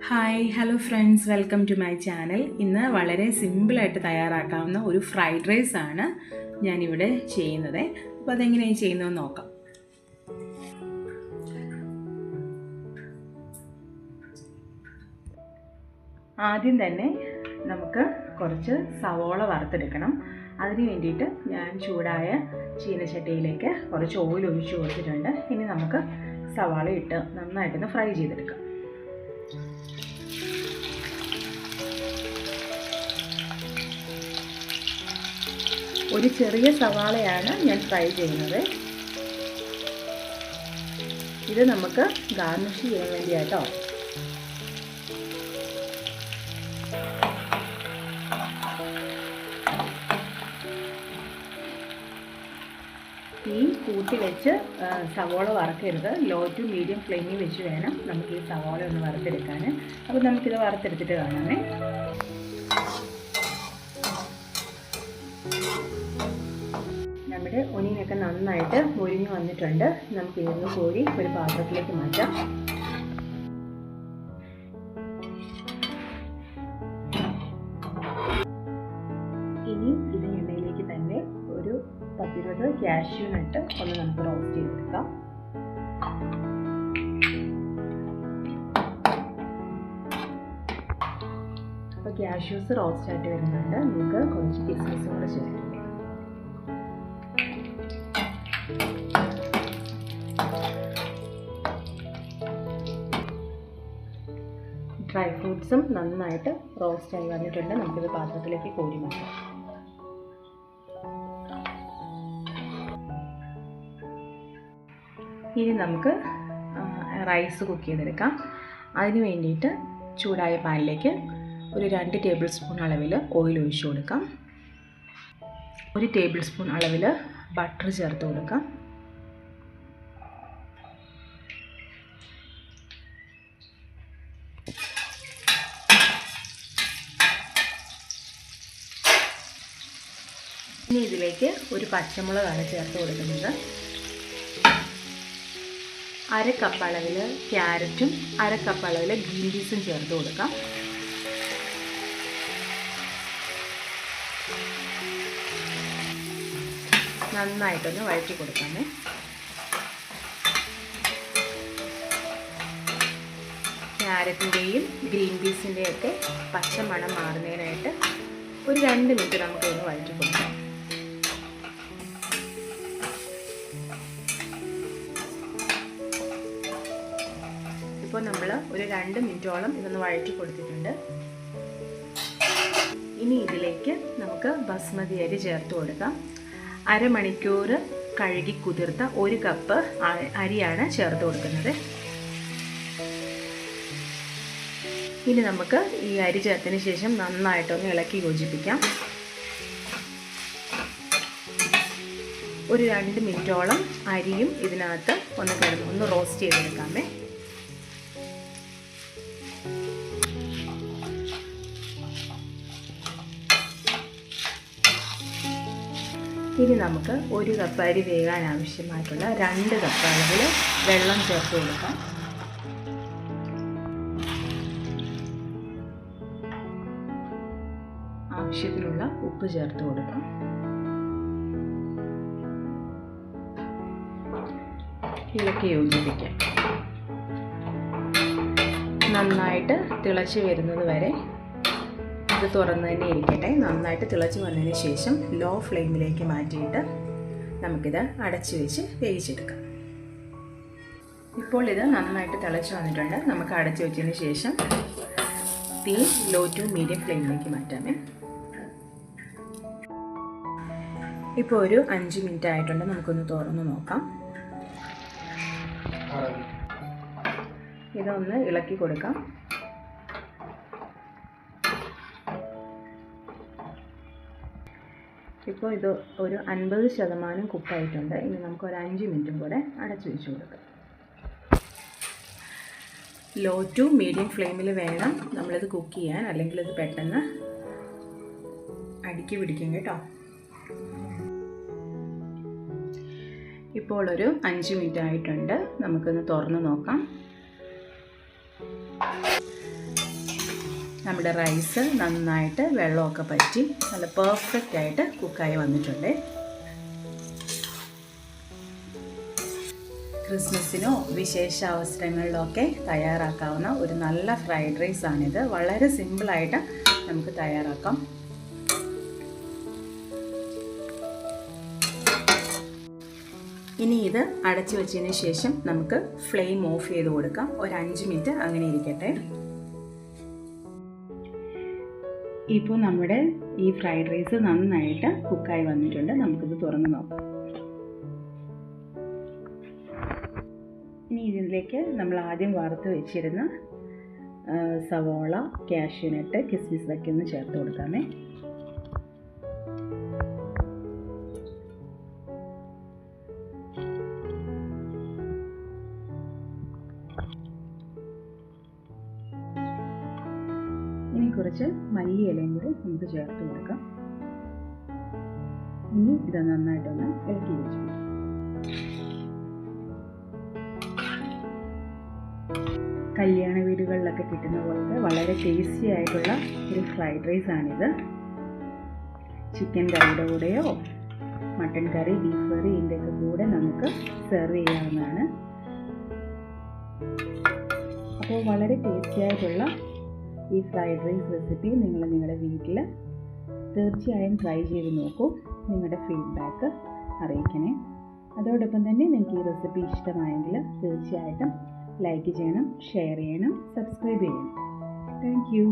Hi hello friends, welcome to my channel. ഇന്ന് വളരെ സിമ്പിളായിട്ട് തയ്യാറാക്കാവുന്ന ഒരു ഫ്രൈഡ് റൈസ് ആണ് ഞാനിവിടെ ചെയ്യുന്നത്. അപ്പോൾ അതെങ്ങനെയാണ് ചെയ്യുന്നതെന്ന് നോക്കാം. ആദ്യം തന്നെ നമുക്ക് കുറച്ച് സവോള വറുത്തെടുക്കണം. അതിന് വേണ്ടിയിട്ട് ഞാൻ ചൂടായ ചീനച്ചട്ടിയിലേക്ക് കുറച്ച് ഓയിൽ ഒഴിച്ച് കൊടുത്തിട്ടുണ്ട്. ഇനി നമുക്ക് സവാള ഇട്ട് നന്നായിട്ടൊന്ന് ഫ്രൈ ചെയ്തെടുക്കാം. ഒരു ചെറിയ സവാളയാണ് ഞാൻ ഫ്രൈ ചെയ്യുന്നത്. ഇത് നമുക്ക് ഗാർണിഷ് ചെയ്യാൻ വേണ്ടിയാട്ടോ. തീ കൂട്ടി വെച്ച് സവോള വറുക്കരുത്. ലോ ടു മീഡിയം ഫ്ലെയിമിൽ വെച്ച് വേണം നമുക്ക് ഈ സവോള ഒന്ന് വറുത്തെടുക്കാൻ. അപ്പോൾ നമുക്കിത് വറുത്തെടുത്തിട്ട് കാണാമേ. നമ്മുടെ ഒനിയനൊക്കെ നന്നായിട്ട് മുരിഞ്ഞു വന്നിട്ടുണ്ട്. നമുക്ക് ഇതൊന്ന് കോരി ഒരു പാത്രത്തിലേക്ക് മാറ്റാം. ഇനി ഇത് എണ്ണയിലേക്ക് തന്നെ ഒരു 10-20 കാഷ്യൂ നട്ട് ഒന്ന് നമുക്ക് റോസ്റ്റ് ചെയ്തെടുക്കാം. അപ്പോൾ കാഷ്യൂസ് റോസ്റ്റ് ആയിട്ട് വരുന്നുണ്ട്. നമുക്ക് കുറച്ച് കിസ്മിസും കൂടെ ചേർക്കാം. ഡ്രൈ ഫ്രൂട്ട്സും നന്നായിട്ട് റോസ്റ്റായി വന്നിട്ടുണ്ട്. നമുക്കിത് പാത്രത്തിലേക്ക് കോരി മാറ്റാം. ഇനി നമുക്ക് റൈസ് കുക്ക് ചെയ്തെടുക്കാം. അതിന് വേണ്ടിയിട്ട് ചൂടായ പാനിലേക്ക് ഒരു 2 ടേബിൾ സ്പൂൺ അളവിൽ ഓയിൽ ഒഴിച്ചു കൊടുക്കാം. 1 ടേബിൾ സ്പൂൺ അളവിൽ ബട്ടർ ചേർത്ത് കൊടുക്കാം. ഇനി ഇതിലേക്ക് ഒരു പച്ചമുളകാണ് ചേർത്ത് കൊടുക്കുന്നത്. 1/2 കപ്പ് അളവിൽ ക്യാരറ്റും 1/2 കപ്പ് അളവിൽ ഗ്രീൻ പീസും ചേർത്ത് കൊടുക്കാം. നന്നായിട്ടൊന്ന് വഴറ്റി കൊടുക്കാമേ. ക്യാരറ്റിൻ്റെയും ഗ്രീൻ പീസിൻ്റെയും ഒക്കെ പച്ചമണം മാറുന്നതിനായിട്ട് ഒരു 2 മിനിറ്റ് നമുക്കൊന്ന് വഴറ്റി കൊടുക്കാം. ഇപ്പോൾ നമ്മൾ ഒരു 2 മിനിറ്റോളം ഇതൊന്ന് വഴറ്റി കൊടുത്തിട്ടുണ്ട്. ഇനി ഇതിലേക്ക് നമുക്ക് ബസ്മതി അരി ചേർത്ത് കൊടുക്കാം. 1/2 മണിക്കൂർ കഴുകി കുതിർത്ത 1 കപ്പ് അരിയാണ് ചേർത്ത് കൊടുക്കുന്നത്. ഇനി നമുക്ക് ഈ അരി ചേർത്തതിന് ശേഷം നന്നായിട്ടൊന്ന് ഇളക്കി യോജിപ്പിക്കാം. ഒരു 2 മിനിറ്റോളം അരിയും ഇതിനകത്ത് ഒന്ന് റോസ്റ്റ് ചെയ്തെടുക്കാമേ. ഇനി നമുക്ക് 1 കപ്പ് അരി വേകാൻ ആവശ്യമായിട്ടുള്ള 2 കപ്പ് അളവിൽ വെള്ളം ചേർത്ത് കൊടുക്കാം. ആവശ്യത്തിനുള്ള ഉപ്പ് ചേർത്ത് കൊടുക്കാം. ഇളക്കി യോജിപ്പിക്കാം. നന്നായിട്ട് തിളച്ച് വരുന്നത് വരെ ഇത് തുറന്ന് തന്നെ ഇരിക്കട്ടെ. നന്നായിട്ട് തിളച്ച് വന്നതിന് ശേഷം ലോ ഫ്ലെയിമിലേക്ക് മാറ്റിയിട്ട് നമുക്കിത് അടച്ച് വെച്ച് വേവിച്ചെടുക്കാം. ഇപ്പോൾ ഇത് നന്നായിട്ട് തിളച്ച് വന്നിട്ടുണ്ട്. നമുക്ക് അടച്ച് വെച്ചതിന് ശേഷം തീ ലോ ടു മീഡിയം ഫ്ലെയിമിലേക്ക് മാറ്റാമേ. ഇപ്പോൾ ഒരു 5 മിനിറ്റ് ആയിട്ടുണ്ട്. നമുക്കൊന്ന് തുറന്ന് നോക്കാം. ഇതൊന്ന് ഇളക്കി കൊടുക്കാം. ഇപ്പോൾ ഇത് ഒരു 50% കുക്കായിട്ടുണ്ട്. ഇനി നമുക്ക് ഒരു 5 മിനിറ്റും കൂടെ അടച്ചു വെച്ച് കൊടുക്കാം. ലോ ടു മീഡിയം ഫ്ലെയിമിൽ വേണം നമ്മളിത് കുക്ക് ചെയ്യാൻ, അല്ലെങ്കിൽ ഇത് പെട്ടെന്ന് അടുക്കി പിടിക്കും കേട്ടോ. ഇപ്പോൾ ഒരു 5 മിനിറ്റ് ആയിട്ടുണ്ട്. നമുക്കൊന്ന് തുറന്ന് നോക്കാം. നമ്മുടെ റൈസ് നന്നായിട്ട് വെള്ളമൊക്കെ പറ്റി നല്ല പെർഫെക്റ്റ് ആയിട്ട് കുക്കായി വന്നിട്ടുണ്ട്. ക്രിസ്മസിനോ വിശേഷ അവസരങ്ങളിലോ ഒക്കെ തയ്യാറാക്കാവുന്ന ഒരു നല്ല ഫ്രൈഡ് റൈസ് ആണിത്. വളരെ സിമ്പിളായിട്ട് നമുക്ക് തയ്യാറാക്കാം. ഇനി ഇത് അടച്ചു വെച്ചതിന് ശേഷം നമുക്ക് ഫ്ലെയിം ഓഫ് ചെയ്ത് കൊടുക്കാം. ഒരു 5 മിനിറ്റ് അങ്ങനെ ഇരിക്കട്ടെ. ഇപ്പോൾ നമ്മുടെ ഈ ഫ്രൈഡ് റൈസ് നന്നായിട്ട് കുക്കായി വന്നിട്ടുണ്ട്. നമുക്കിത് തുറന്ന് നോക്കാം. ഇനി ഇതിലേക്ക് നമ്മൾ ആദ്യം വറുത്ത് വെച്ചിരുന്ന സവോള, കാഷ്യൂനട്ട്, കിസ്മിസ് ഒക്കെ ഒന്ന് ചേർത്ത് കൊടുക്കാമേ. ഇനി കുറച്ച് മല്ലിയിലയും കൂടി നമുക്ക് ചേർത്ത് കൊടുക്കാം. ഇനി ഇത് നന്നായിട്ടൊന്ന് ഇളക്കി വെച്ചു. കല്യാണ വീടുകളിലൊക്കെ കിട്ടുന്ന പോലത്തെ വളരെ ടേസ്റ്റി ആയിട്ടുള്ള ഒരു ഫ്രൈഡ് റൈസ് ആണിത്. ചിക്കൻ കറിയുടെ കൂടെയോ മട്ടൺ കറി, ബീഫ് കറി ഇതിൻ്റെയൊക്കെ കൂടെ നമുക്ക് സെർവ് ചെയ്യാവുന്നതാണ്. അപ്പോൾ വളരെ ടേസ്റ്റി ആയിട്ടുള്ള ഈ ഫ്രൈഡ് റൈസ് റെസിപ്പി നിങ്ങൾ നിങ്ങളുടെ വീട്ടിൽ തീർച്ചയായും ട്രൈ ചെയ്ത് നോക്കൂ. നിങ്ങളുടെ ഫീഡ്ബാക്ക് അറിയിക്കണേ. അതോടൊപ്പം തന്നെ നിങ്ങൾക്ക് ഈ റെസിപ്പി ഇഷ്ടമായെങ്കിൽ തീർച്ചയായിട്ടും ലൈക്ക് ചെയ്യണം, ഷെയർ ചെയ്യണം, സബ്സ്ക്രൈബ് ചെയ്യണം. Thank you.